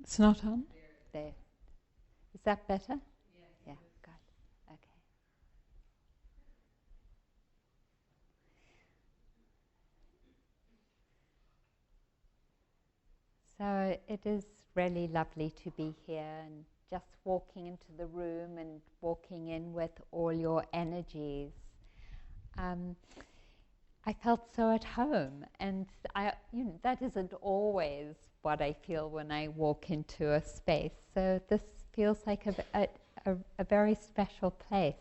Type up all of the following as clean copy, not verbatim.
It's not on? There. Is that better? Yeah, good. Okay. So it is really lovely to be here and just walking into the room and walking in with all your energies. I felt so at home, and that isn't always what I feel when I walk into a space. So this feels like a very special place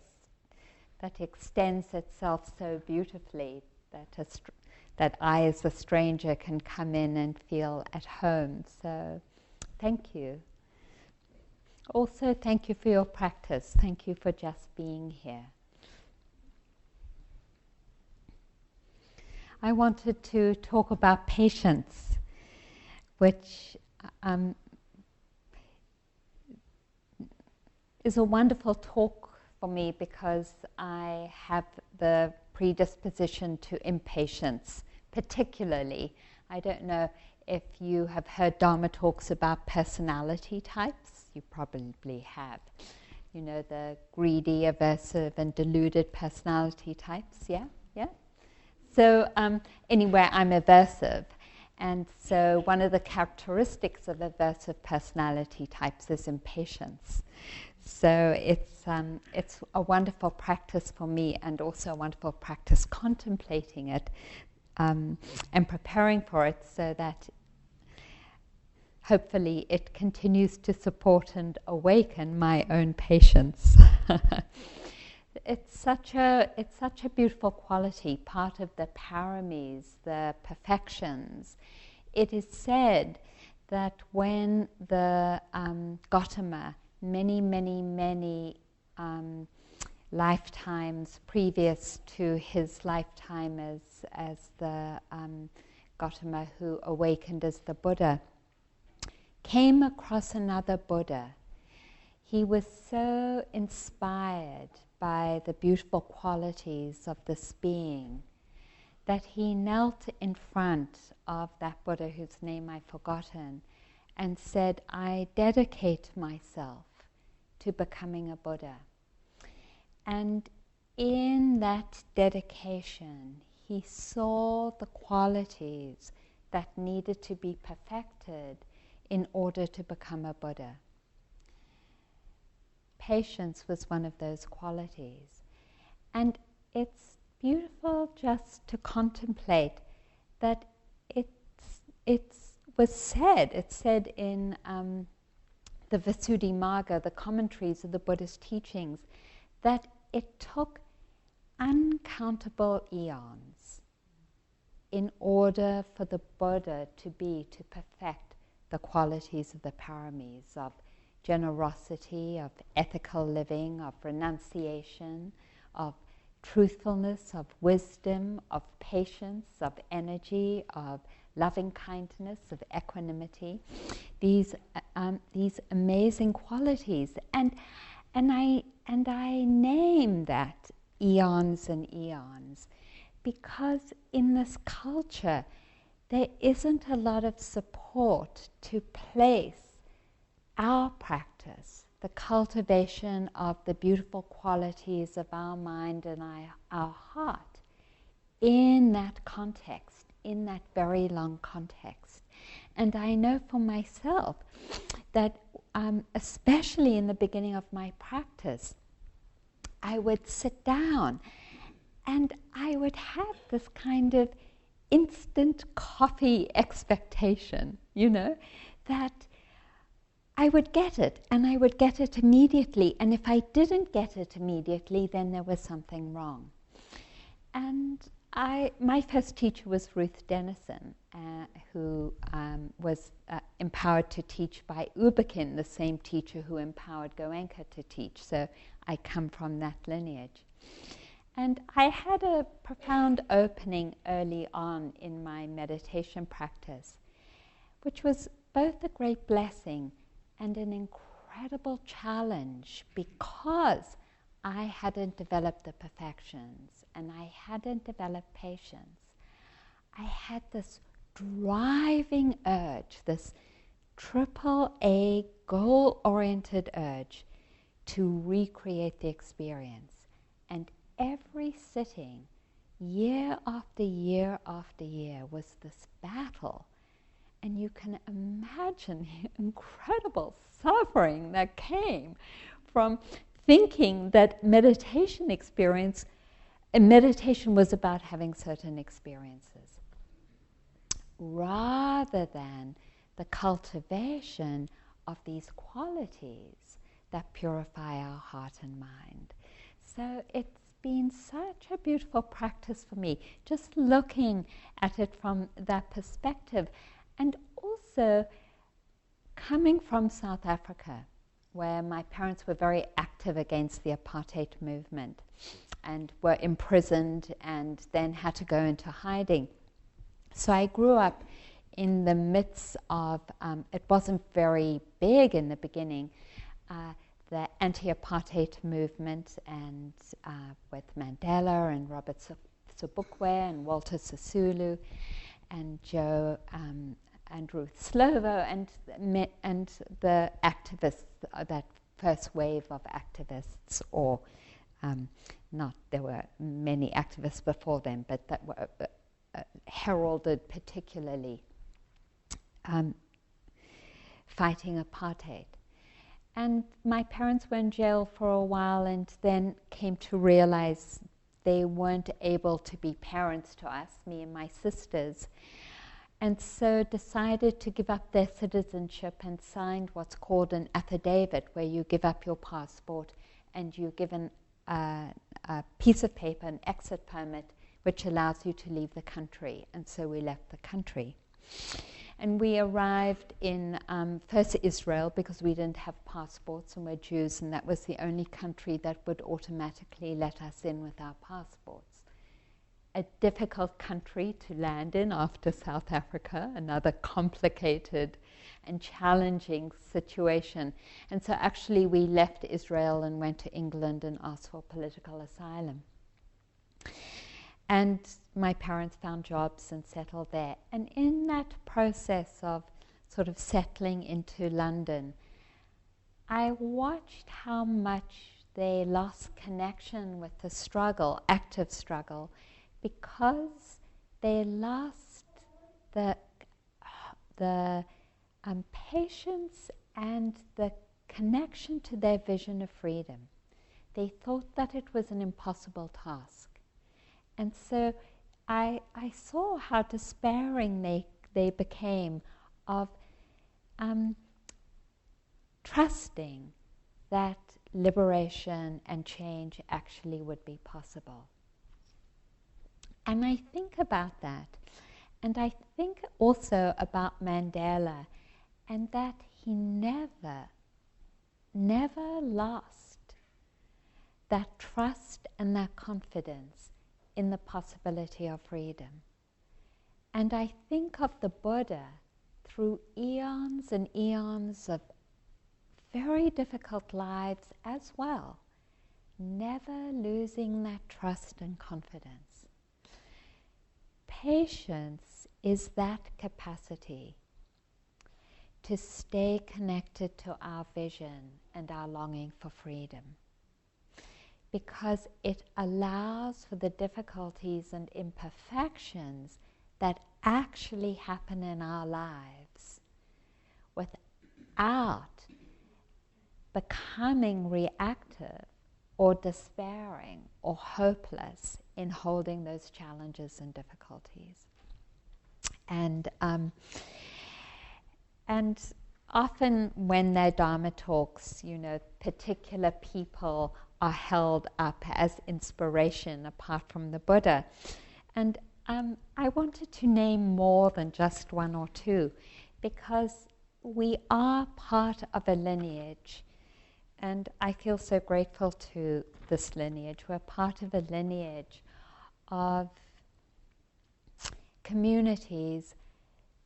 that extends itself so beautifully that I as a stranger can come in and feel at home. So thank you. Also, thank you for your practice. Thank you for just being here. I wanted to talk about patience, which is a wonderful talk for me because I have the predisposition to impatience, particularly. I don't know if you have heard Dharma talks about personality types. You probably have. You know, the greedy, aversive, and deluded personality types, yeah? Yeah? So anyway, I'm aversive. And so one of the characteristics of aversive personality types is impatience. So it's a wonderful practice for me, and also a wonderful practice contemplating it and preparing for it, so that hopefully it continues to support and awaken my own patience. It's such a beautiful quality, part of the paramis, the perfections. It is said that when the Gautama, many lifetimes previous to his lifetime as the Gautama who awakened as the Buddha, came across another Buddha, he was so inspired by the beautiful qualities of this being that he knelt in front of that Buddha, whose name I've forgotten, and said, I dedicate myself to becoming a Buddha. And in that dedication, he saw the qualities that needed to be perfected in order to become a Buddha. Patience was one of those qualities. And it's beautiful just to contemplate that it was said, it's said in the Visuddhimagga, the commentaries of the Buddhist teachings, that it took uncountable eons in order for the Buddha to perfect the qualities of the paramis, of generosity, of ethical living, of renunciation, of truthfulness, of wisdom, of patience, of energy, of loving kindness, of equanimity. These amazing qualities, and I name that eons and eons because in this culture there isn't a lot of support to place our practice, the cultivation of the beautiful qualities of our mind and our heart, in that context, in that very long context. And I know for myself that especially in the beginning of my practice, I would sit down and I would have this kind of instant coffee expectation, that I would get it, and I would get it immediately. And if I didn't get it immediately, then there was something wrong. And my first teacher was Ruth Dennison, who was empowered to teach by Uberkin, the same teacher who empowered Goenka to teach. So I come from that lineage. And I had a profound opening early on in my meditation practice, which was both a great blessing and an incredible challenge, because I hadn't developed the perfections and I hadn't developed patience. I had this driving urge, this triple A goal-oriented urge to recreate the experience. And every sitting, year after year after year, was this battle. And you can imagine the incredible suffering that came from thinking that meditation was about having certain experiences, rather than the cultivation of these qualities that purify our heart and mind. So it's been such a beautiful practice for me, just looking at it from that perspective. And also coming from South Africa, where my parents were very active against the apartheid movement and were imprisoned and then had to go into hiding. So I grew up in the midst of, it wasn't very big in the beginning, the anti-apartheid movement, and with Mandela and Robert Sobukwe and Walter Sisulu and Joe and Ruth Slovo and the activists, that first wave of activists, or not, there were many activists before them, but that were heralded particularly fighting apartheid. And my parents were in jail for a while and then came to realize they weren't able to be parents to us, me and my sisters, and so decided to give up their citizenship and signed what's called an affidavit, where you give up your passport and you're given a piece of paper, an exit permit, which allows you to leave the country. And so we left the country. And we arrived in first Israel, because we didn't have passports and we're Jews, and that was the only country that would automatically let us in with our passports. A difficult country to land in after South Africa, another complicated and challenging situation. And so actually we left Israel and went to England and asked for political asylum. And my parents found jobs and settled there. And in that process of sort of settling into London, I watched how much they lost connection with the struggle, active struggle, because they lost the patience and the connection to their vision of freedom. They thought that it was an impossible task. And so I saw how despairing they became of trusting that liberation and change actually would be possible. And I think about that. And I think also about Mandela, and that he never lost that trust and that confidence in the possibility of freedom. And I think of the Buddha through eons and eons of very difficult lives as well, never losing that trust and confidence. Patience is that capacity to stay connected to our vision and our longing for freedom, because it allows for the difficulties and imperfections that actually happen in our lives without becoming reactive or despairing or hopeless in holding those challenges and difficulties. And often when there are Dharma talks, particular people are held up as inspiration apart from the Buddha. And I wanted to name more than just one or two, because we are part of a lineage. And I feel so grateful to this lineage. We're part of a lineage of communities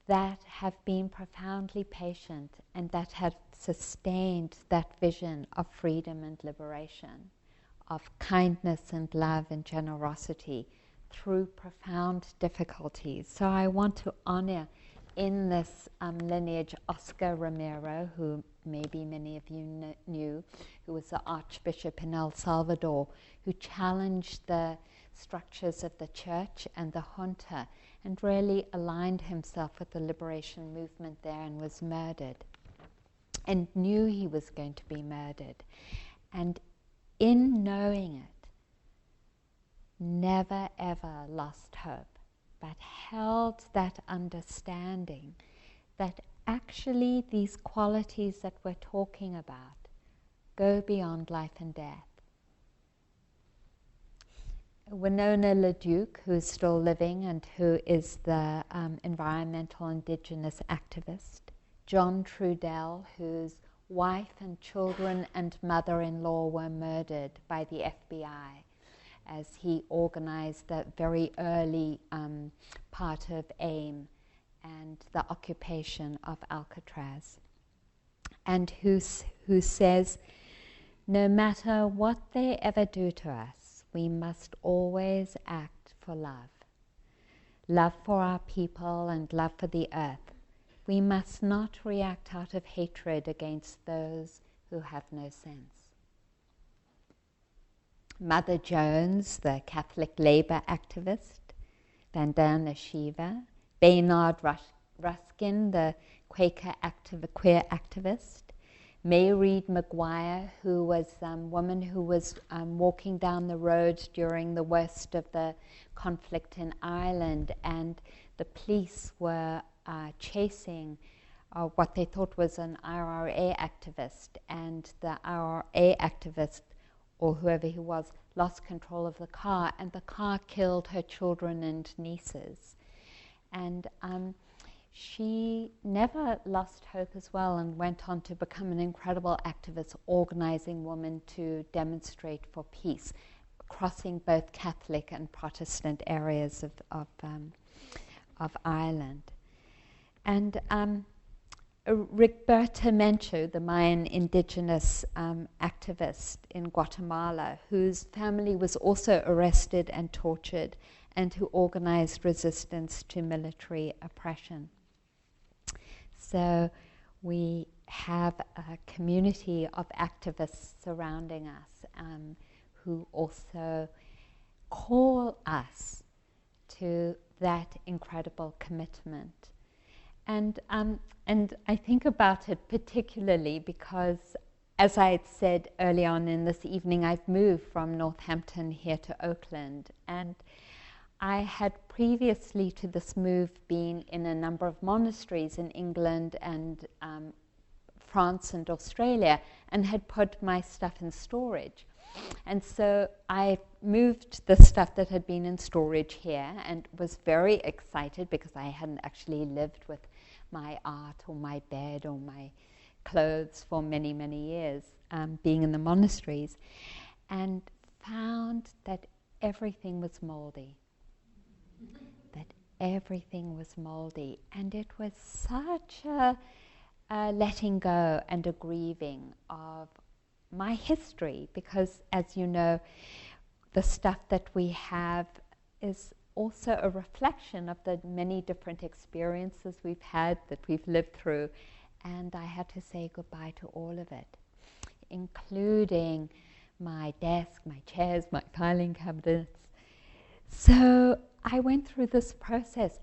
that have been profoundly patient and that have sustained that vision of freedom and liberation, of kindness and love and generosity through profound difficulties. So I want to honor in this lineage, Oscar Romero, who maybe many of you knew, who was the Archbishop in El Salvador, who challenged the structures of the church and the junta and really aligned himself with the liberation movement there and was murdered and knew he was going to be murdered. And in knowing it, never ever lost hope, but held that understanding that actually these qualities that we're talking about go beyond life and death. Winona LaDuke, who's still living and who is the environmental indigenous activist, John Trudell, whose wife and children and mother-in-law were murdered by the FBI as he organized the very early part of AIM and the occupation of Alcatraz, and who says, no matter what they ever do to us, we must always act for love. Love for our people and love for the earth. We must not react out of hatred against those who have no sense. Mother Jones, the Catholic labor activist, Vandana Shiva, Baynard Ruskin, the Quaker queer activist, May Reid Maguire, who was a woman who was walking down the road during the worst of the conflict in Ireland, and the police were chasing what they thought was an IRA activist, and the IRA activist, or whoever he was, lost control of the car, and the car killed her children and nieces. And she never lost hope as well and went on to become an incredible activist, organizing women to demonstrate for peace, crossing both Catholic and Protestant areas of Ireland. And Rigberta Menchu, the Mayan indigenous activist in Guatemala, whose family was also arrested and tortured, and who organized resistance to military oppression. So we have a community of activists surrounding us who also call us to that incredible commitment. And I think about it particularly because, as I had said early on in this evening, I've moved from Northampton here to Oakland, and I had previously to this move been in a number of monasteries in England and France and Australia, and had put my stuff in storage. And so I moved the stuff that had been in storage here and was very excited because I hadn't actually lived with my art or my bed or my clothes for many, many years, being in the monasteries, and found that everything was moldy. That everything was moldy. And it was such a letting go and a grieving of my history, because, as you know, the stuff that we have is also a reflection of the many different experiences we've had, that we've lived through, and I had to say goodbye to all of it, including my desk, my chairs, my filing cabinets. So I went through this process.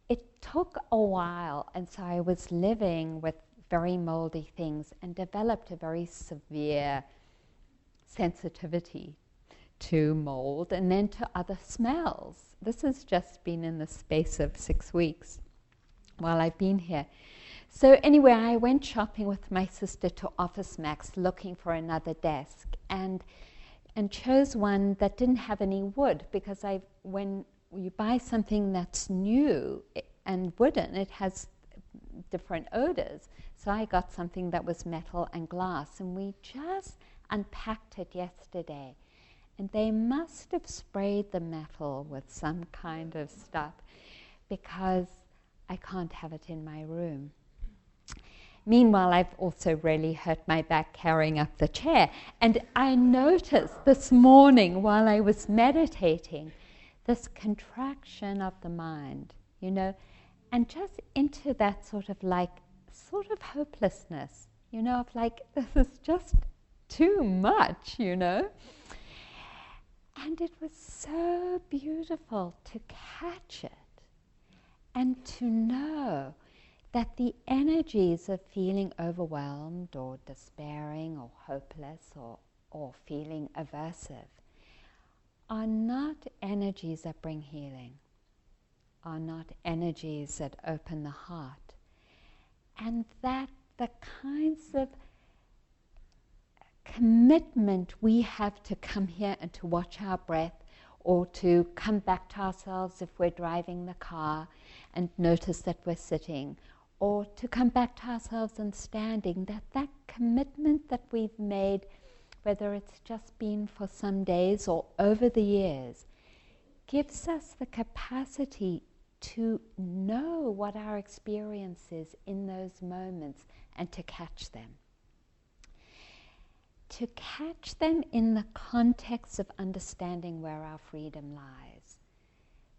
It took a while, and so I was living with very moldy things and developed a very severe sensitivity to mold and then to other smells. This has just been in the space of 6 weeks while I've been here. So anyway, I went shopping with my sister to Office Max looking for another desk, and chose one that didn't have any wood, because when you buy something that's new and wooden, it has different odors. So I got something that was metal and glass, and we just unpacked it yesterday. And they must have sprayed the metal with some kind of stuff, because I can't have it in my room. Meanwhile, I've also really hurt my back carrying up the chair. And I noticed this morning while I was meditating this contraction of the mind, and just into that sort of hopelessness, of like, this is just too much, And it was so beautiful to catch it and to know that the energies of feeling overwhelmed or despairing or hopeless or feeling aversive are not energies that bring healing, are not energies that open the heart, and that the kinds of commitment we have to come here and to watch our breath, or to come back to ourselves if we're driving the car and notice that we're sitting, or to come back to ourselves and standing, that commitment that we've made, whether it's just been for some days or over the years, gives us the capacity to know what our experience is in those moments and to catch them. To catch them in the context of understanding where our freedom lies.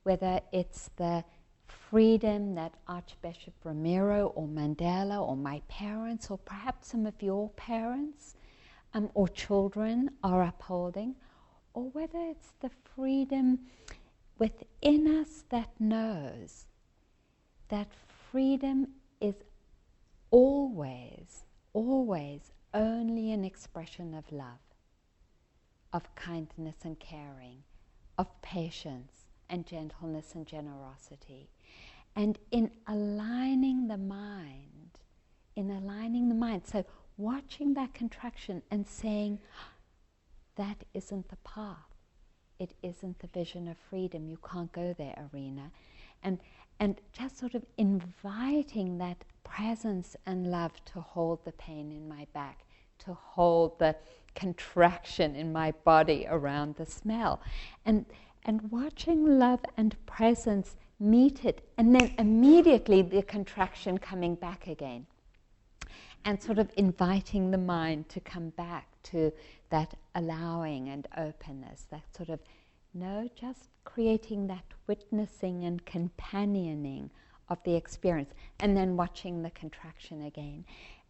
Whether it's the freedom that Archbishop Ramiro or Mandela or my parents or perhaps some of your parents or children are upholding, or whether it's the freedom within us that knows that freedom is always only an expression of love, of kindness and caring, of patience and gentleness and generosity. And in aligning the mind, so watching that contraction and saying, that isn't the path. It isn't the vision of freedom. You can't go there, Arena. And just sort of inviting that presence and love to hold the pain in my back, to hold the contraction in my body around the smell. And watching love and presence meet it, and then immediately the contraction coming back again. And sort of inviting the mind to come back to that allowing and openness, that sort of, just creating that witnessing and companioning of the experience, and then watching the contraction again.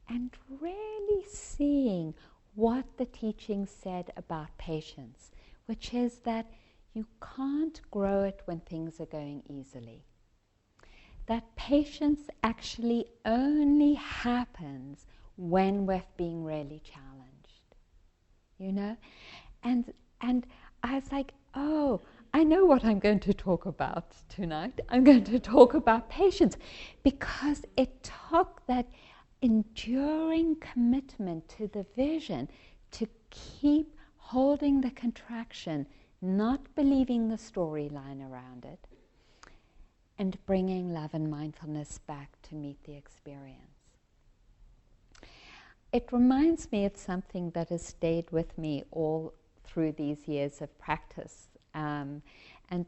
And really seeing what the teaching said about patience, which is that you can't grow it when things are going easily. That patience actually only happens when we're being really challenged, And I was like, oh, I know what I'm going to talk about tonight. I'm going to talk about patience, because it took that enduring commitment to the vision to keep holding the contraction, not believing the storyline around it, and bringing love and mindfulness back to meet the experience. It reminds me of something that has stayed with me all through these years of practice. And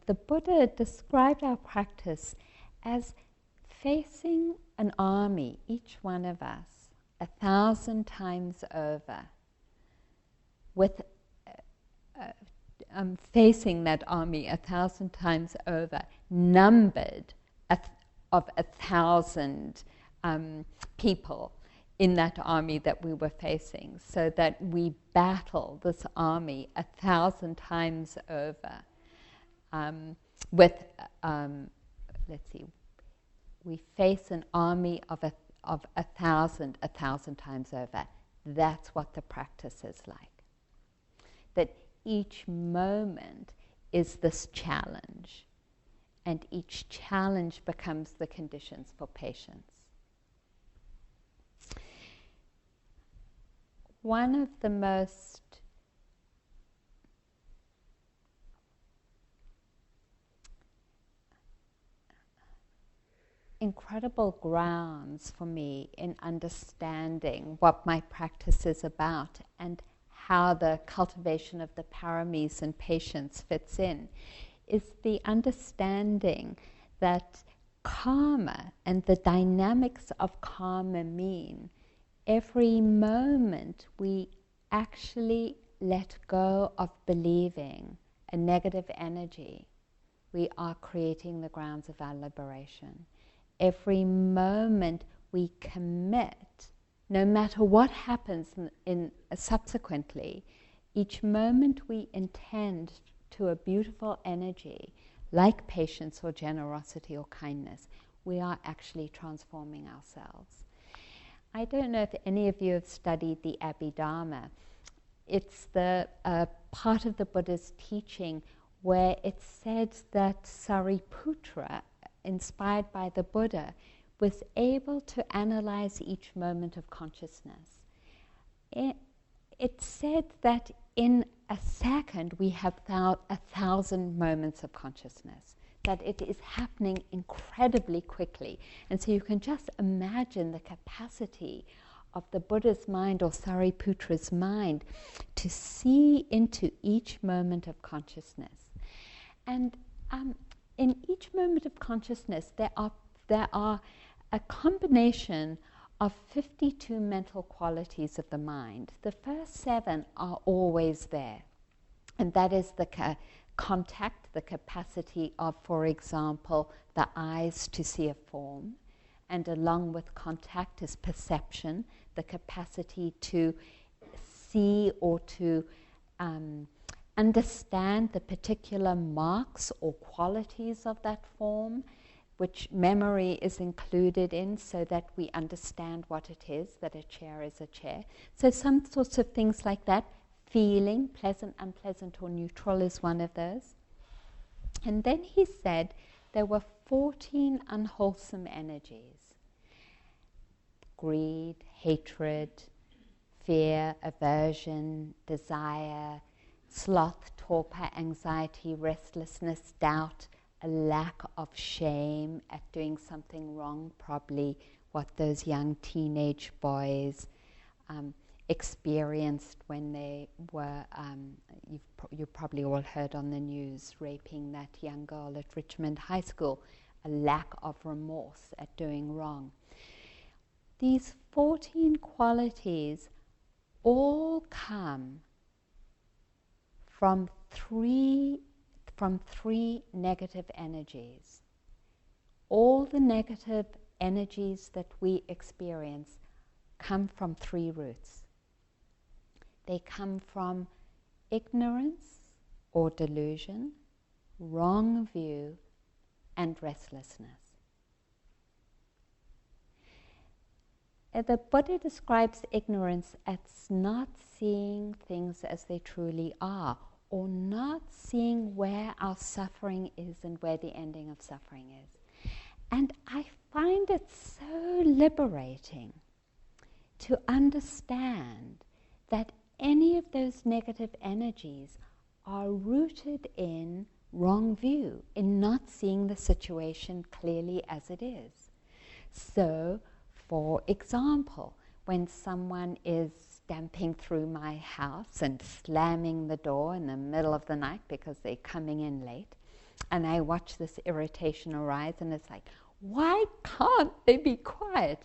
the Buddha described our practice as facing an army, each one of us, 1,000 times over, with facing that army 1,000 times over, numbered of 1,000 people in that army that we were facing, so that we battle this army 1,000 times over with, let's see, we face an army of 1,000 times over. That's what the practice is like. That each moment is this challenge, and each challenge becomes the conditions for patience. One of the most incredible grounds for me in understanding what my practice is about and how the cultivation of the paramis and patience fits in is the understanding that karma and the dynamics of karma mean every moment we actually let go of believing a negative energy, we are creating the grounds of our liberation. every moment we commit, no matter what happens subsequently, each moment we intend to a beautiful energy, like patience or generosity or kindness, we are actually transforming ourselves. I don't know if any of you have studied the Abhidharma. It's the part of the Buddha's teaching where it said that Sariputra, inspired by the Buddha, was able to analyze each moment of consciousness. It said that in a second we have 1,000 moments of consciousness, that it is happening incredibly quickly. And so you can just imagine the capacity of the Buddha's mind or Sariputra's mind to see into each moment of consciousness. And in each moment of consciousness, there are a combination of 52 mental qualities of the mind. The first 7 are always there, and that is the contact, the capacity of, for example, the eyes to see a form, and along with contact is perception, the capacity to see or to understand the particular marks or qualities of that form, which memory is included in so that we understand what it is, that a chair is a chair. So some sorts of things like that. Feeling, pleasant, unpleasant, or neutral is one of those. And then he said there were 14 unwholesome energies. Greed, hatred, fear, aversion, desire, sloth, torpor, anxiety, restlessness, doubt, a lack of shame at doing something wrong, probably what those young teenage boys experienced when they were, you've probably all heard on the news, raping that young girl at Richmond High School, a lack of remorse at doing wrong. These 14 qualities all come from three negative energies. All the negative energies that we experience come from 3 roots. They come from ignorance or delusion, wrong view, and restlessness. The Buddha describes ignorance as not seeing things as they truly are, or not seeing where our suffering is and where the ending of suffering is. And I find it so liberating to understand that any of those negative energies are rooted in wrong view, in not seeing the situation clearly as it is. So, for example, when someone is stamping through my house and slamming the door in the middle of the night because they're coming in late, and I watch this irritation arise, and it's like, why can't they be quiet?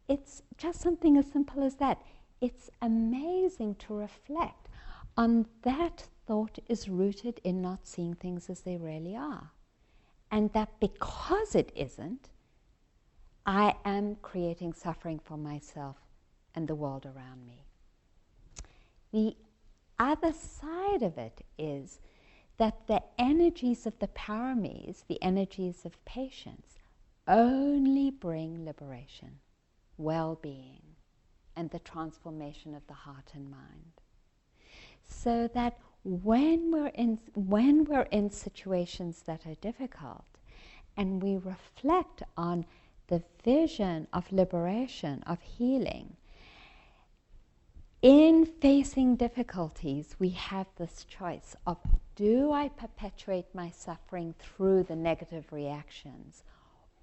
It's just something as simple as that. It's amazing to reflect on that thought is rooted in not seeing things as they really are. And that because it isn't, I am creating suffering for myself and the world around me. The other side of it is that the energies of the paramis, the energies of patience, only bring liberation, well-being, and the transformation of the heart and mind. So that when we're in situations that are difficult, and we reflect on the vision of liberation, of healing, in facing difficulties, we have this choice of, do I perpetuate my suffering through the negative reactions?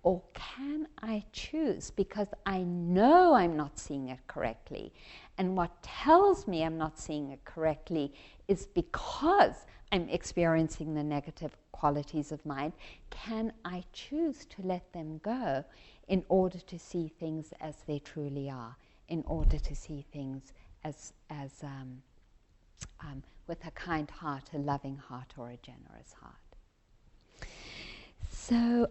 Or can I choose, because I know I'm not seeing it correctly, and what tells me I'm not seeing it correctly is because I'm experiencing the negative qualities of mind, can I choose to let them go in order to see things as they truly are, in order to see things as with a kind heart, a loving heart, or a generous heart. So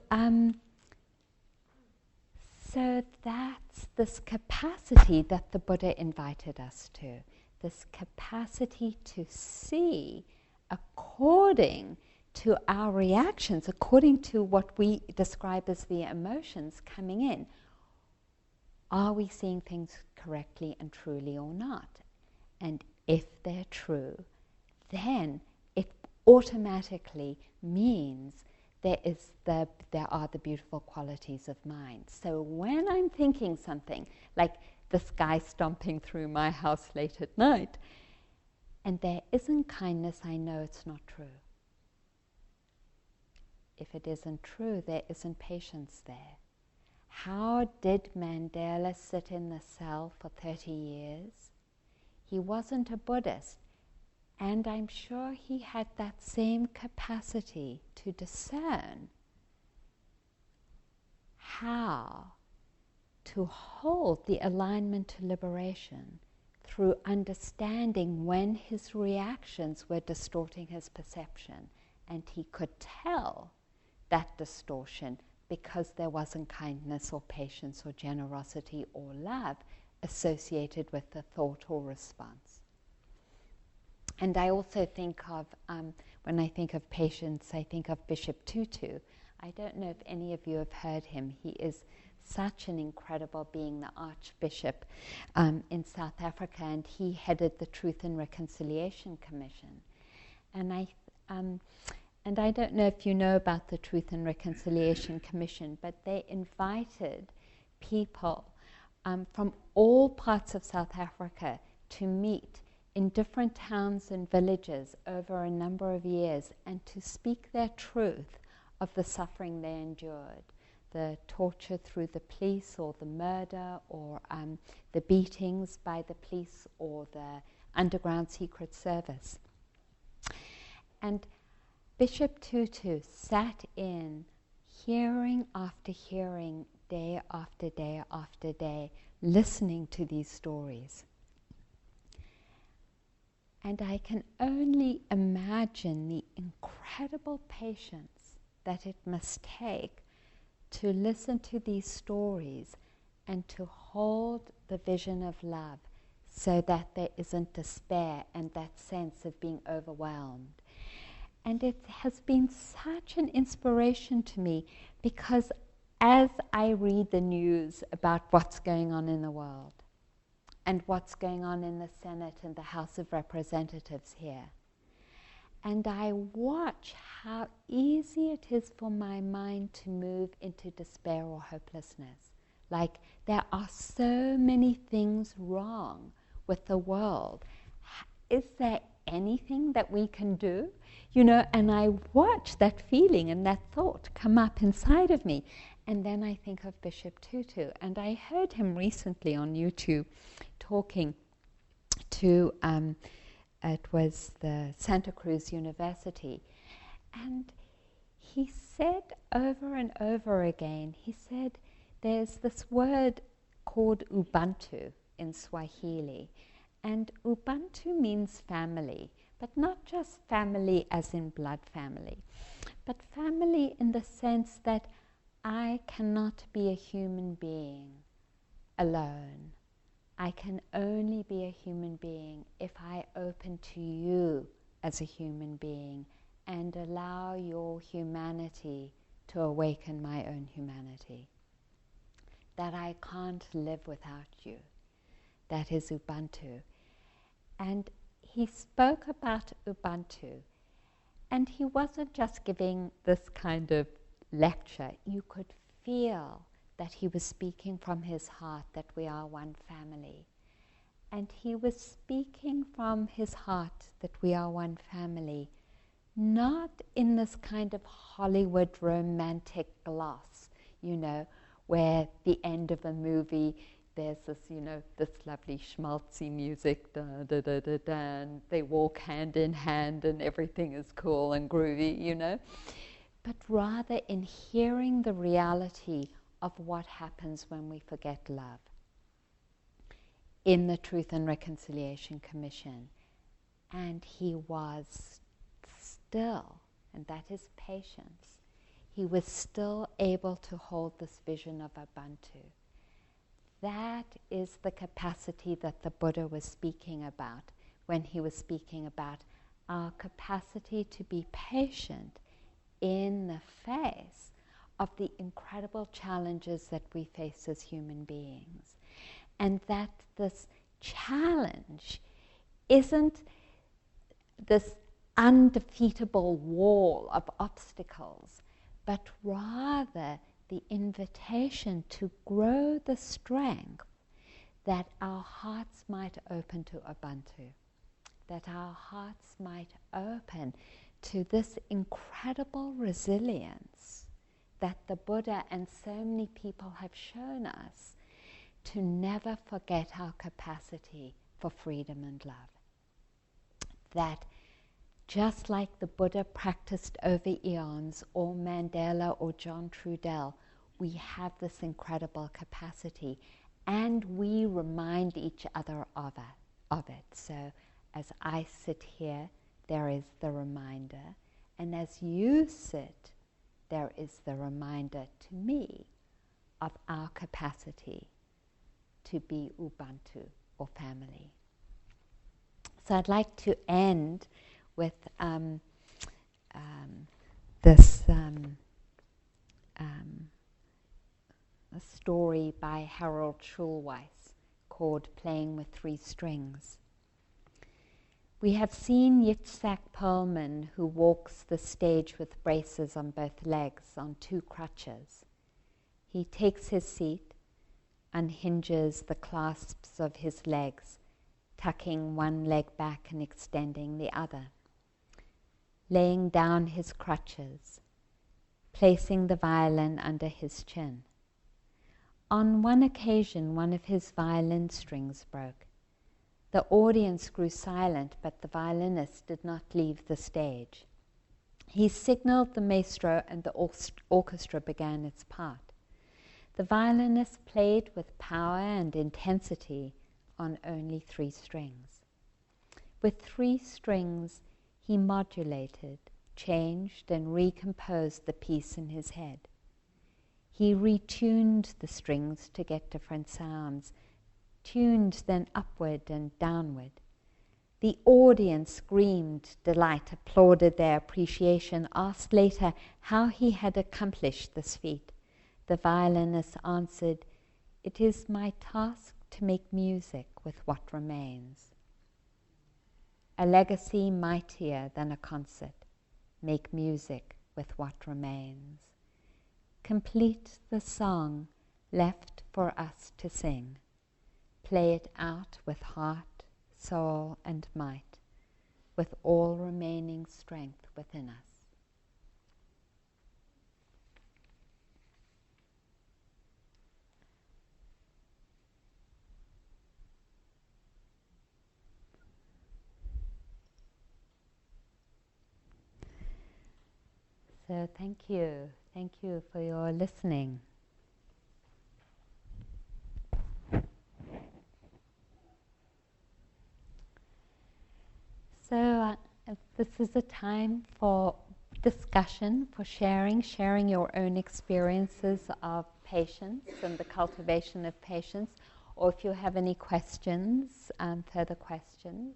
so that's this capacity that the Buddha invited us to, this capacity to see according to our reactions, according to what we describe as the emotions coming in. Are we seeing things correctly and truly or not? And if they're true, then it automatically means there are the beautiful qualities of mind. So when I'm thinking something like this guy stomping through my house late at night, and there isn't kindness, I know it's not true. If it isn't true, there isn't patience there. How did Mandela sit in the cell for 30 years? He wasn't a Buddhist, and I'm sure he had that same capacity to discern how to hold the alignment to liberation through understanding when his reactions were distorting his perception, and he could tell that distortion because there wasn't kindness or patience or generosity or love associated with the thought or response. And I also think of, when I think of patience, I think of Bishop Tutu. I don't know if any of you have heard him. He is such an incredible being, the Archbishop in South Africa, and he headed the Truth and Reconciliation Commission. And I don't know if you know about the Truth and Reconciliation Commission, but they invited people from all parts of South Africa to meet in different towns and villages over a number of years and to speak their truth of the suffering they endured, the torture through the police or the murder or the beatings by the police or the underground secret service. And Bishop Tutu sat in hearing after hearing, day after day after day, listening to these stories. And I can only imagine the incredible patience that it must take to listen to these stories and to hold the vision of love so that there isn't despair and that sense of being overwhelmed. And it has been such an inspiration to me because as I read the news about what's going on in the world and what's going on in the Senate and the House of Representatives here, and I watch how easy it is for my mind to move into despair or hopelessness. Like, there are so many things wrong with the world. Is there anything that we can do? You know, and I watch that feeling and that thought come up inside of me. And then I think of Bishop Tutu. And I heard him recently on YouTube talking to, it was the Santa Cruz University. And he said over and over again, he said, there's this word called Ubuntu in Swahili. And Ubuntu means family, but not just family as in blood family, but family in the sense that I cannot be a human being alone. I can only be a human being if I open to you as a human being and allow your humanity to awaken my own humanity. That I can't live without you. That is Ubuntu. And he spoke about Ubuntu, and he wasn't just giving this kind of lecture. You could feel that he was speaking from his heart, that we are one family. And he was speaking from his heart that we are one family, not in this kind of Hollywood romantic gloss, you know, where at the end of a movie there's this, you know, this lovely schmaltzy music, da da da da da, and they walk hand in hand and everything is cool and groovy, you know. But rather in hearing the reality of what happens when we forget love. In the Truth and Reconciliation Commission. And he was still, and that is patience, he was still able to hold this vision of Ubuntu. that is the capacity that the Buddha was speaking about when he was speaking about our capacity to be patient in the face of the incredible challenges that we face as human beings. And that this challenge isn't this undefeatable wall of obstacles, but rather the invitation to grow the strength that our hearts might open to Ubuntu, that our hearts might open to this incredible resilience that the Buddha and so many people have shown us, to never forget our capacity for freedom and love. That just like the Buddha practiced over eons, or Mandela or John Trudell, we have this incredible capacity, and we remind each other of it. So as I sit here, there is the reminder, and as you sit, there is the reminder to me of our capacity to be Ubuntu, or family. So I'd like to end with a story by Harold Schulweis called Playing with Three Strings. We have seen Yitzhak Perlman, who walks the stage with braces on both legs, on two crutches. He takes his seat, unhinges the clasps of his legs, tucking one leg back and extending the other, laying down his crutches, placing the violin under his chin. On one occasion, one of his violin strings broke. The audience grew silent, but the violinist did not leave the stage. He signaled the maestro, and the orchestra began its part. The violinist played with power and intensity on only three strings. With three strings, he modulated, changed, and recomposed the piece in his head. He retuned the strings to get different sounds, tuned then upward and downward. The audience screamed delight, applauded their appreciation, asked later how he had accomplished this feat. The violinist answered, "It is my task to make music with what remains." A legacy mightier than a concert. Make music with what remains. Complete the song left for us to sing. Play it out with heart, soul, and might, with all remaining strength within us. So thank you for your listening. So this is a time for discussion, for sharing your own experiences of patience and the cultivation of patience, or if you have any questions, further questions.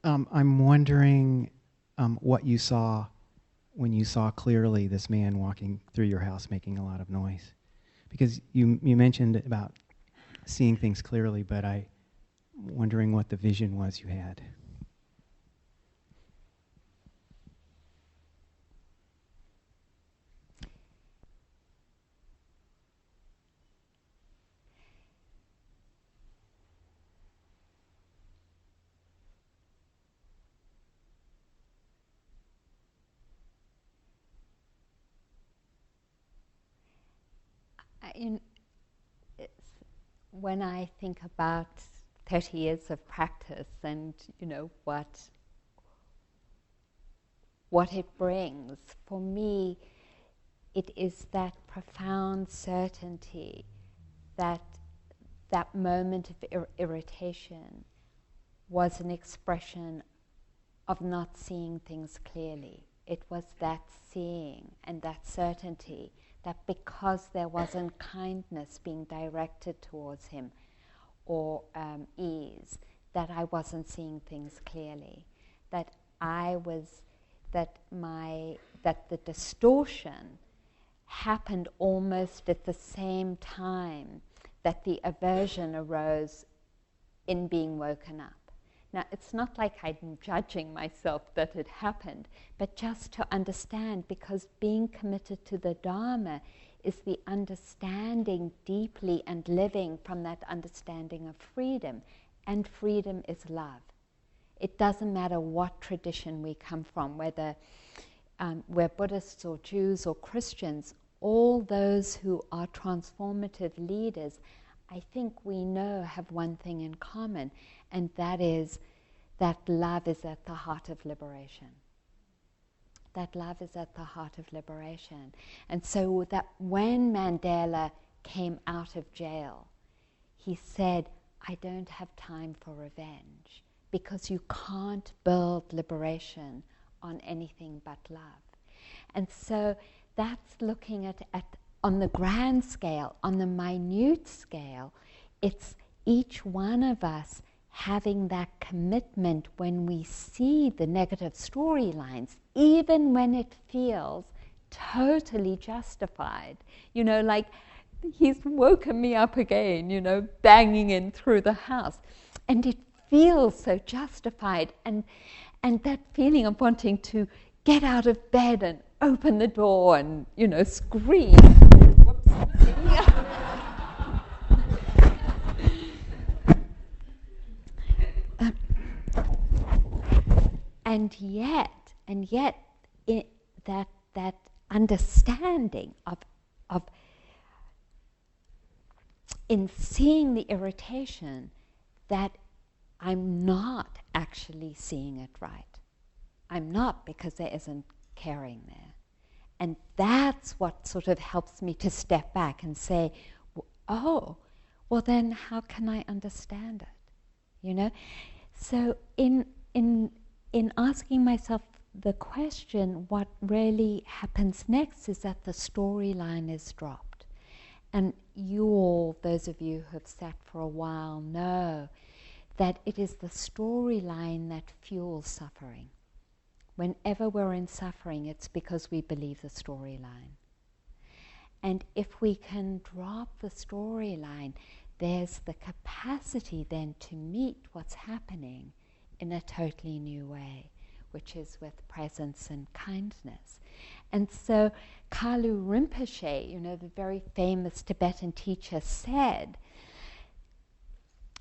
I'm wondering what you saw when you saw clearly this man walking through your house making a lot of noise. Because you mentioned about seeing things clearly, but I'm wondering what the vision was you had. when I think about 30 years of practice and what it brings, for me it is that profound certainty that that moment of irritation was an expression of not seeing things clearly. It was that seeing and that certainty that because there wasn't kindness being directed towards him or ease, that I wasn't seeing things clearly. That the distortion happened almost at the same time that the aversion arose in being woken up. Now, it's not like I'm judging myself that it happened, but just to understand, because being committed to the Dharma is the understanding deeply and living from that understanding of freedom, and freedom is love. It doesn't matter what tradition we come from, whether we're Buddhists or Jews or Christians, all those who are transformative leaders, I think we know have one thing in common, and that is that love is at the heart of liberation. That love is at the heart of liberation. And so that when Mandela came out of jail, he said, I don't have time for revenge, because you can't build liberation on anything but love. And so that's looking at on the grand scale. On the minute scale, it's each one of us having that commitment when we see the negative storylines, even when it feels totally justified. Like he's woken me up again, banging in through the house. And it feels so justified. And that feeling of wanting to get out of bed and open the door and, scream. Whoops. And yet, that understanding of in seeing the irritation, that I'm not actually seeing it right. I'm not, because there isn't caring there. And that's what sort of helps me to step back and say, oh, well then how can I understand it? So in asking myself the question, what really happens next is that the storyline is dropped. And you all, those of you who have sat for a while, know that it is the storyline that fuels suffering. Whenever we're in suffering, it's because we believe the storyline. And if we can drop the storyline, there's the capacity then to meet what's happening in a totally new way, which is with presence and kindness. And so Kalu Rinpoche, the very famous Tibetan teacher, said,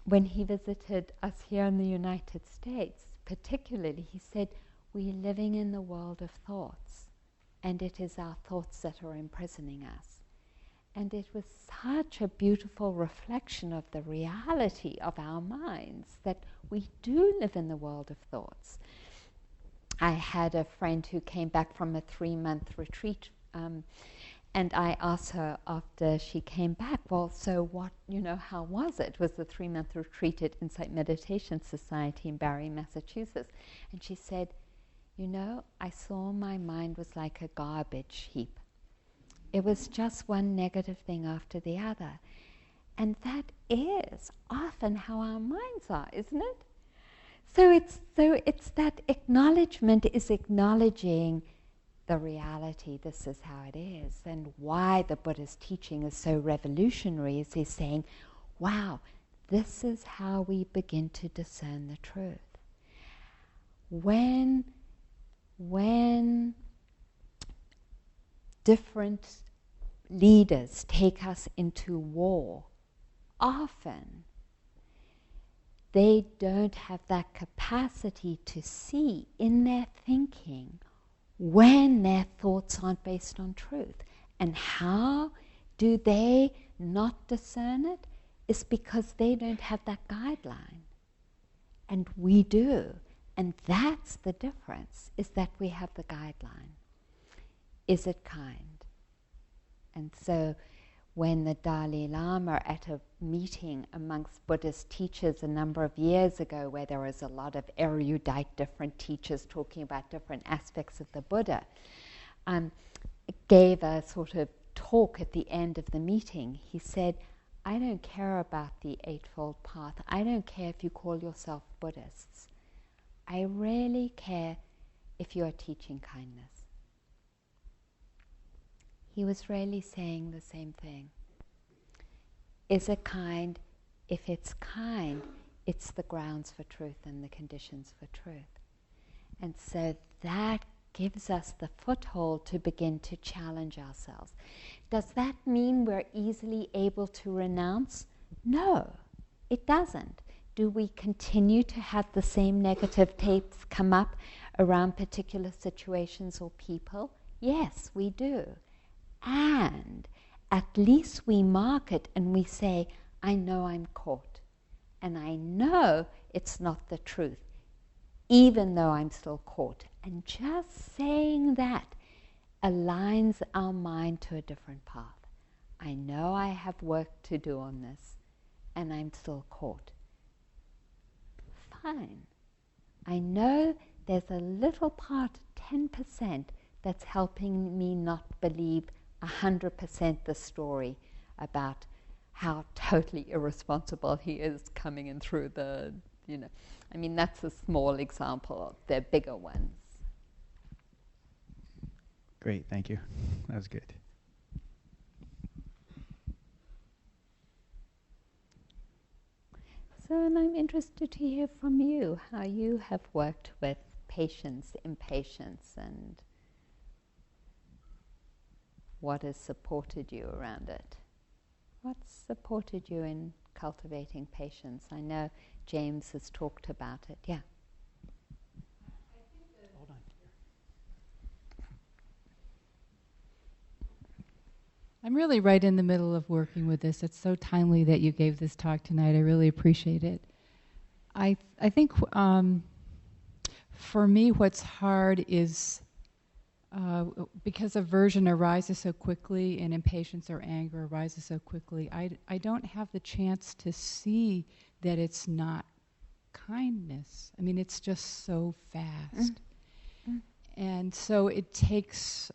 when he visited us here in the United States, particularly, he said, we're living in the world of thoughts, and it is our thoughts that are imprisoning us. And it was such a beautiful reflection of the reality of our minds, that we do live in the world of thoughts. I had a friend who came back from a 3-month retreat, and I asked her after she came back, well, so what, how was it? Was the 3-month retreat at Insight Meditation Society in Barre, Massachusetts? And she said, I saw my mind was like a garbage heap. It was just one negative thing after the other. And that is often how our minds are, isn't it? So it's that acknowledgement is acknowledging the reality, this is how it is. And why the Buddha's teaching is so revolutionary is he's saying, wow, this is how we begin to discern the truth. When different leaders take us into war, often they don't have that capacity to see in their thinking when their thoughts aren't based on truth. And how do they not discern it? It's because they don't have that guideline. And we do. And that's the difference, is that we have the guideline. Is it kind? And so when the Dalai Lama, at a meeting amongst Buddhist teachers a number of years ago, where there was a lot of erudite different teachers talking about different aspects of the Buddha, gave a sort of talk at the end of the meeting. He said, I don't care about the Eightfold Path. I don't care if you call yourself Buddhists. I really care if you are teaching kindness. He was really saying the same thing. Is it kind? If it's kind, it's the grounds for truth and the conditions for truth. And so that gives us the foothold to begin to challenge ourselves. Does that mean we're easily able to renounce? No, it doesn't. Do we continue to have the same negative tapes come up around particular situations or people? Yes, we do. And at least we mark it and we say, I know I'm caught. And I know it's not the truth, even though I'm still caught. And just saying that aligns our mind to a different path. I know I have work to do on this, and I'm still caught. Fine. I know there's a little part, 10%, that's helping me not believe 100% the story about how totally irresponsible he is coming in through the, I mean, that's a small example. They're bigger ones. Great, thank you. That was good. So, and I'm interested to hear from you how you have worked with patience, impatience, and what has supported you around it. What's supported you in cultivating patience? I know James has talked about it. Yeah. Hold on. I'm really right in the middle of working with this. It's so timely that you gave this talk tonight. I really appreciate it. I think for me what's hard is because aversion arises so quickly and impatience or anger arises so quickly, I don't have the chance to see that it's not kindness. I mean, it's just so fast. And so it takes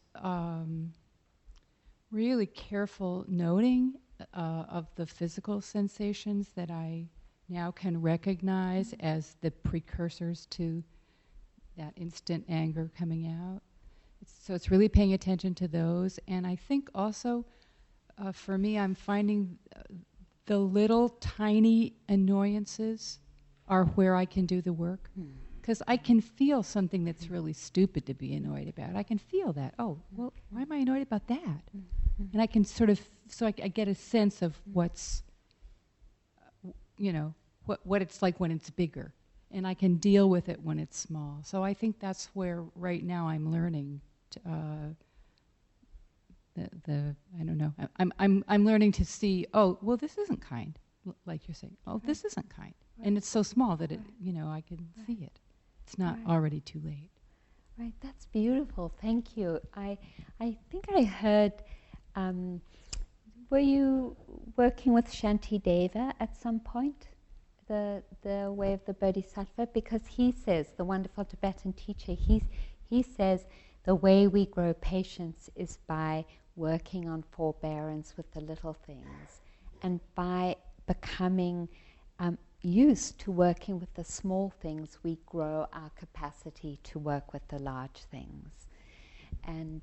really careful noting of the physical sensations that I now can recognize as the precursors to that instant anger coming out. So it's really paying attention to those. And I think also, for me, I'm finding the little tiny annoyances are where I can do the work. Because I can feel something that's really stupid to be annoyed about. I can feel that. Oh, well, why am I annoyed about that? And I can sort of, so I get a sense of what's, what it's like when it's bigger. And I can deal with it when it's small. So I think that's where right now I'm learning to, I don't know. I'm learning to see, oh, well, this isn't kind, like you're saying. Oh, this isn't kind. And it's so small that it, I can see it. It's not already too late. Right, that's beautiful. Thank you. I think I heard, were you working with Shantideva at some point? The way of the Bodhisattva? Because he says, the wonderful Tibetan teacher, he says the way we grow patience is by working on forbearance with the little things and by becoming used to working with the small things, we grow our capacity to work with the large things. And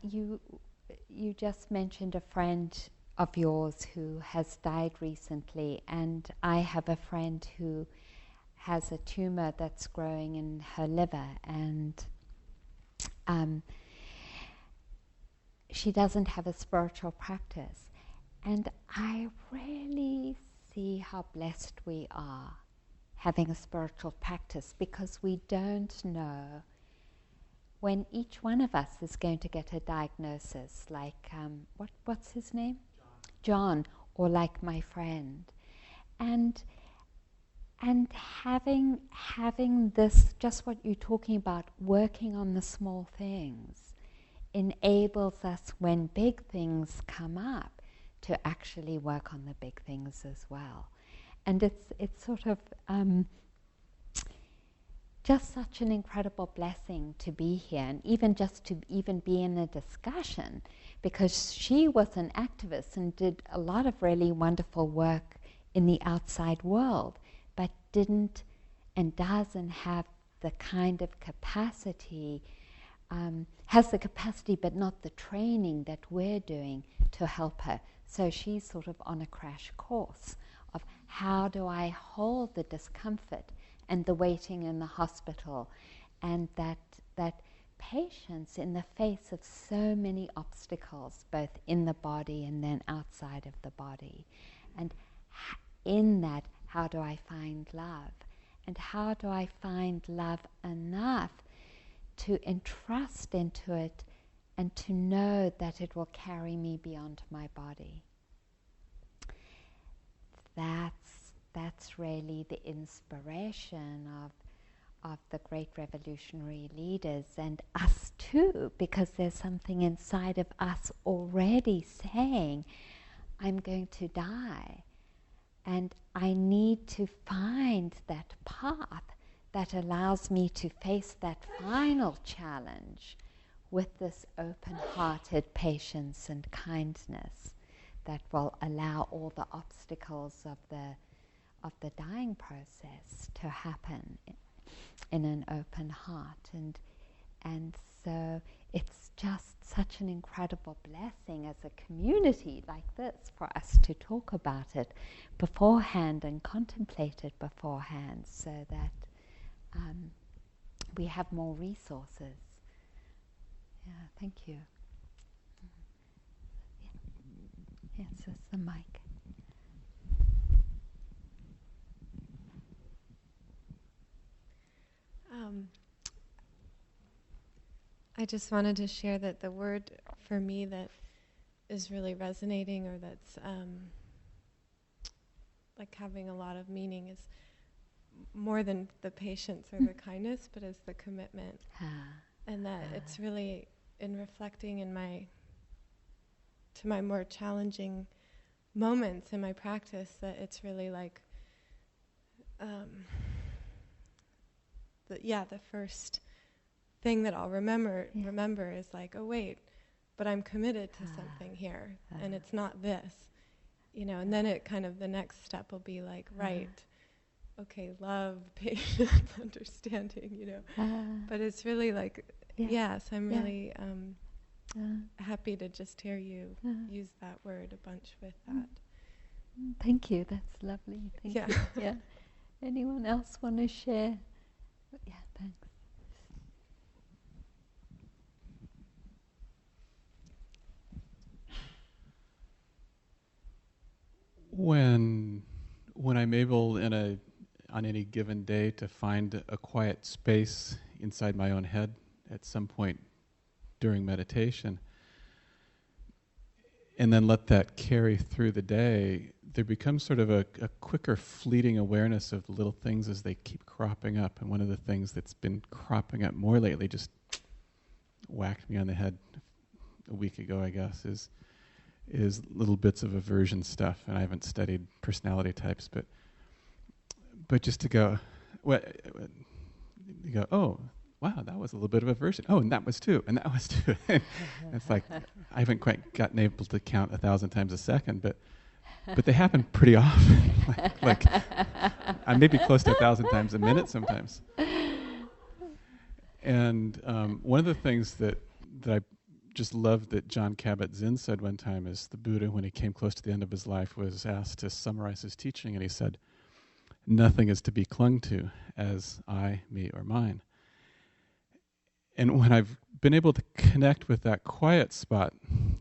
you just mentioned a friend of yours who has died recently, and I have a friend who has a tumor that's growing in her liver, and she doesn't have a spiritual practice. And I really see how blessed we are having a spiritual practice, because we don't know when each one of us is going to get a diagnosis, like what's his name? John, or like my friend, and having this, just what you're talking about, working on the small things, enables us when big things come up to actually work on the big things as well. And it's sort of just such an incredible blessing to be here, and even just to even be in a discussion, because she was an activist and did a lot of really wonderful work in the outside world, but didn't and doesn't have the kind of capacity, has the capacity but not the training that we're doing to help her. So she's sort of on a crash course of how do I hold the discomfort and the waiting in the hospital, and that patience in the face of so many obstacles, both in the body and then outside of the body. And in that, how do I find love? And how do I find love enough to entrust into it and to know that it will carry me beyond my body? That's really the inspiration of the great revolutionary leaders, and us too, because there's something inside of us already saying, I'm going to die, and I need to find that path that allows me to face that final challenge with this open-hearted patience and kindness that will allow all the obstacles of the dying process to happen in an open heart. And so it's just such an incredible blessing as a community like this for us to talk about it beforehand and contemplate it beforehand, so that we have more resources. Yeah, thank you. Yes, it's the mic. I just wanted to share that the word for me that is really resonating, or that's like having a lot of meaning, is more than the patience or the kindness, but is the commitment. And that it's really in reflecting in my more challenging moments in my practice, that it's really like the first thing that I'll remember is like, oh wait, but I'm committed to something here, and it's not this, and then it kind of, the next step will be like, right, okay, love, patience, understanding, but it's really like, yes, I'm really happy to just hear you use that word a bunch with that. Thank you, that's lovely. Thank you. Yeah. Anyone else want to share? Yeah, thanks. When I'm able on any given day to find a quiet space inside my own head at some point during meditation, and then let that carry through the day, there becomes sort of a quicker fleeting awareness of little things as they keep cropping up. And one of the things that's been cropping up more lately, just whacked me on the head a week ago, I guess, is little bits of aversion stuff. And I haven't studied personality types, but just to go, you go, oh, wow, that was a little bit of aversion. Oh, and that was too, and that was too. It's like, I haven't quite gotten able to count 1,000 times a second, but they happen pretty often. like I may be close to 1,000 times a minute sometimes. And one of the things that I just loved that John Kabat-Zinn said one time is the Buddha, when he came close to the end of his life, was asked to summarize his teaching, and he said, nothing is to be clung to as I, me, or mine. And when I've been able to connect with that quiet spot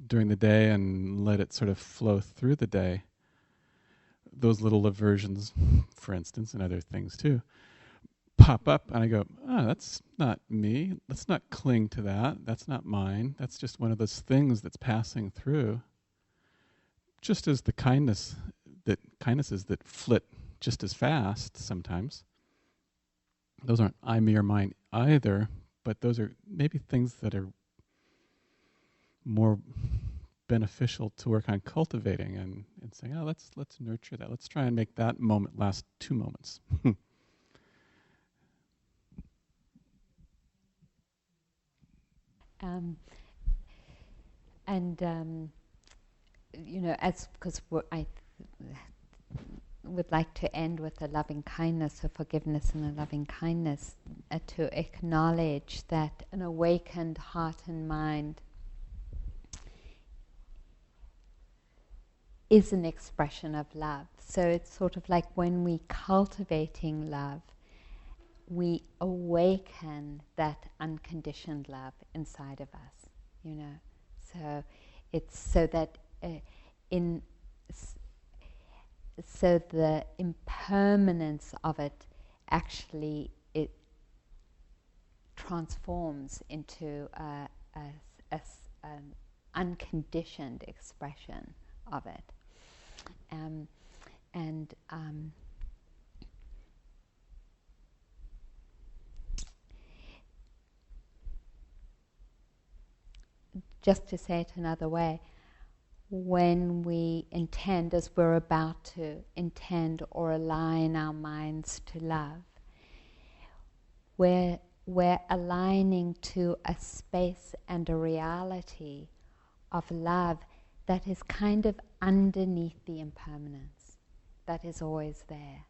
during the day and let it sort of flow through the day, those little aversions, for instance, and other things too, pop up, and I go, oh, that's not me. Let's not cling to that. That's not mine. That's just one of those things that's passing through. Just as the kindnesses that flit just as fast sometimes. Those aren't I, me, or mine either, but those are maybe things that are more beneficial to work on cultivating and saying, oh, let's nurture that. Let's try and make that moment last 2 moments. Because I would like to end with a loving kindness, a forgiveness and a loving kindness, to acknowledge that an awakened heart and mind is an expression of love. So it's sort of like when we cultivating love, we awaken that unconditioned love inside of us, So it's so that so the impermanence of it actually it transforms into an unconditioned expression of it. Just to say it another way, when we intend, as we're about to intend or align our minds to love, we're aligning to a space and a reality of love that is kind of underneath the impermanence, that is always there.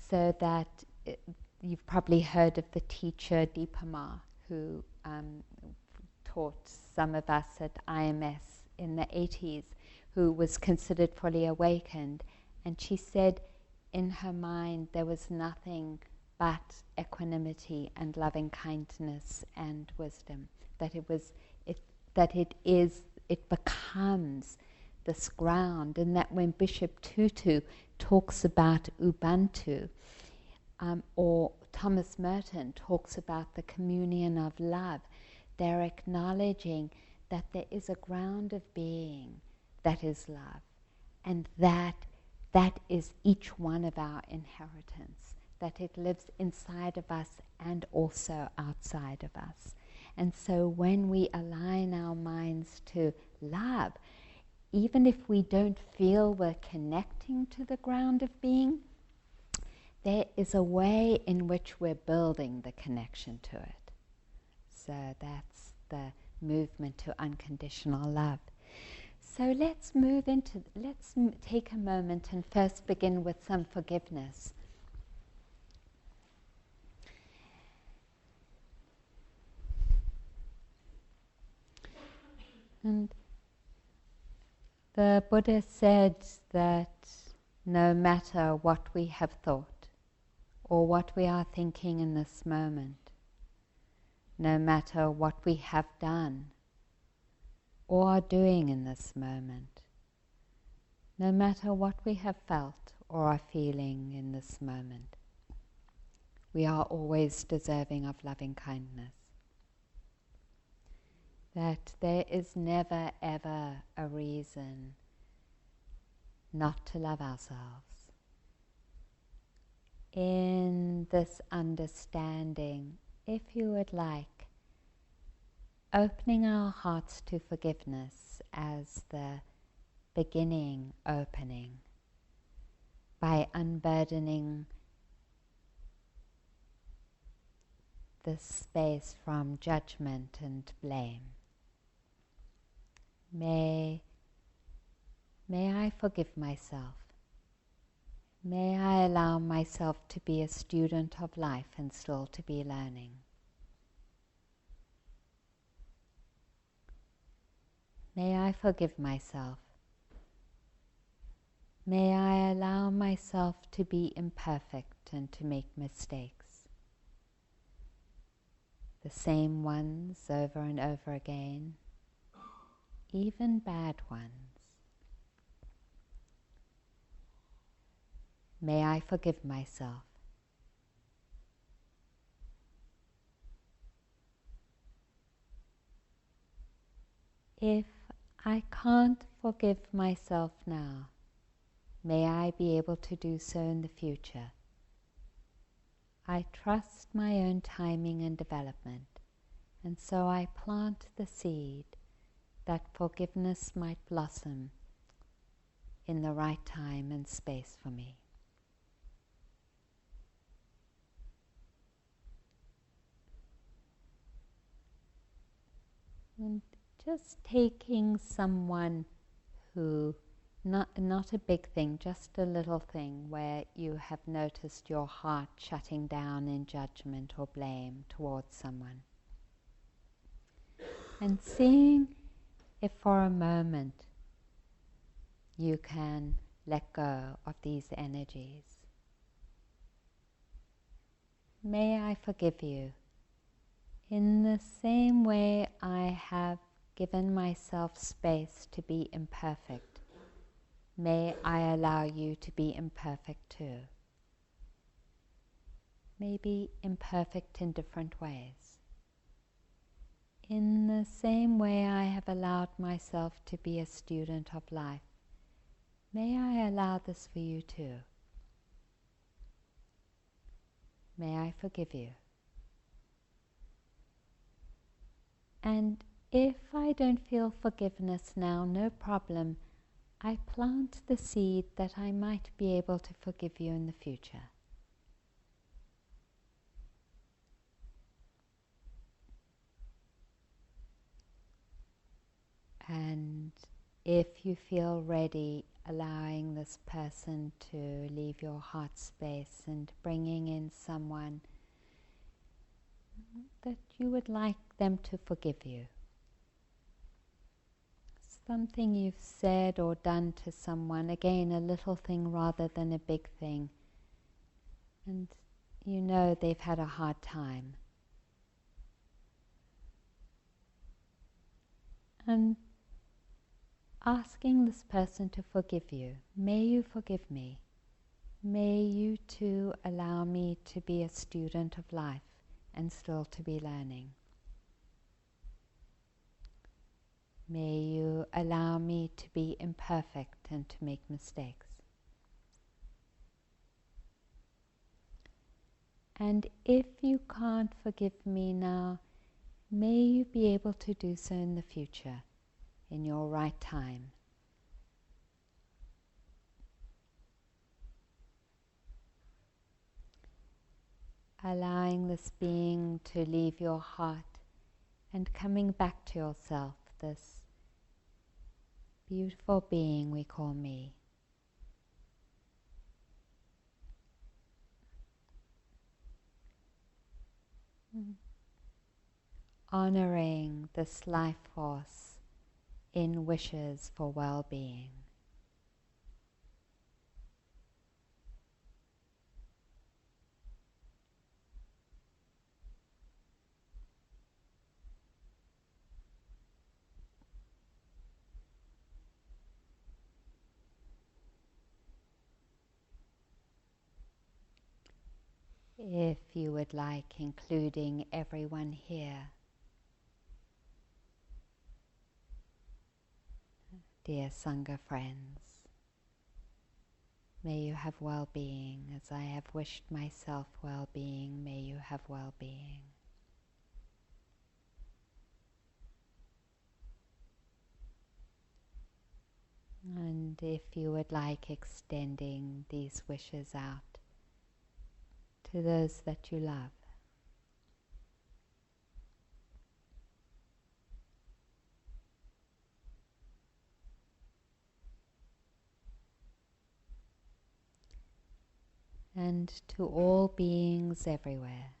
So that you've probably heard of the teacher Deepama, who taught some of us at IMS in the 80s, who was considered fully awakened. And she said in her mind there was nothing but equanimity and loving kindness and wisdom. That it becomes this ground, and that when Bishop Tutu talks about Ubuntu, or Thomas Merton talks about the communion of love, they're acknowledging that there is a ground of being that is love, and that is each one of our inheritance, that it lives inside of us and also outside of us. And so when we align our minds to love, even if we don't feel we're connecting to the ground of being, there is a way in which we're building the connection to it. So that's the movement to unconditional love. So let's take a moment and first begin with some forgiveness. And the Buddha said that no matter what we have thought or what we are thinking in this moment, no matter what we have done or are doing in this moment, no matter what we have felt or are feeling in this moment, we are always deserving of loving kindness. That there is never ever a reason not to love ourselves. In this understanding, if you would like, opening our hearts to forgiveness as the beginning opening, by unburdening this space from judgment and blame. May I forgive myself. May I allow myself to be a student of life and still to be learning. May I forgive myself. May I allow myself to be imperfect and to make mistakes, the same ones over and over again, even bad ones. May I forgive myself. If I can't forgive myself now, may I be able to do so in the future. I trust my own timing and development, and so I plant the seed that forgiveness might blossom in the right time and space for me. And just taking someone who, not a big thing, just a little thing where you have noticed your heart shutting down in judgment or blame towards someone. And seeing if for a moment you can let go of these energies. May I forgive you in the same way I have given myself space to be imperfect. May I allow you to be imperfect too. Maybe imperfect in different ways. In the same way I have allowed myself to be a student of life, may I allow this for you too. May I forgive you. And if I don't feel forgiveness now, no problem. I plant the seed that I might be able to forgive you in the future. And if you feel ready, allowing this person to leave your heart space and bringing in someone that you would like them to forgive you. Something you've said or done to someone, again a little thing rather than a big thing, and you know they've had a hard time. And asking this person to forgive you. May you forgive me. May you too allow me to be a student of life and still to be learning. May you allow me to be imperfect and to make mistakes. And if you can't forgive me now, may you be able to do so in the future, in your right time. Allowing this being to leave your heart and coming back to yourself, this beautiful being we call me. Honoring this life force in wishes for well-being. If you would like, including everyone here, dear Sangha friends, may you have well-being as I have wished myself well-being. May you have well-being. And if you would like, extending these wishes out to those that you love. And to all beings everywhere.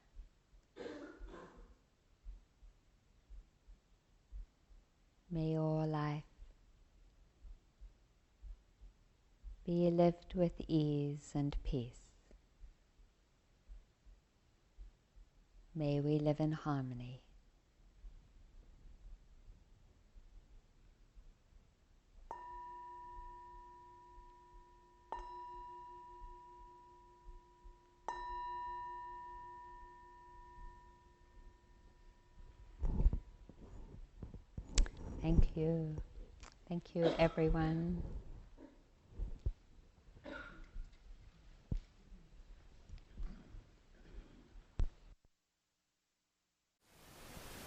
May your life be lived with ease and peace. May we live in harmony. Thank you. Thank you, everyone.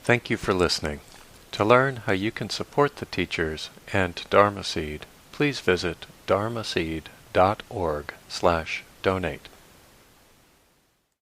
Thank you for listening. To learn how you can support the teachers and Dharma Seed, please visit dharmaseed.org/donate.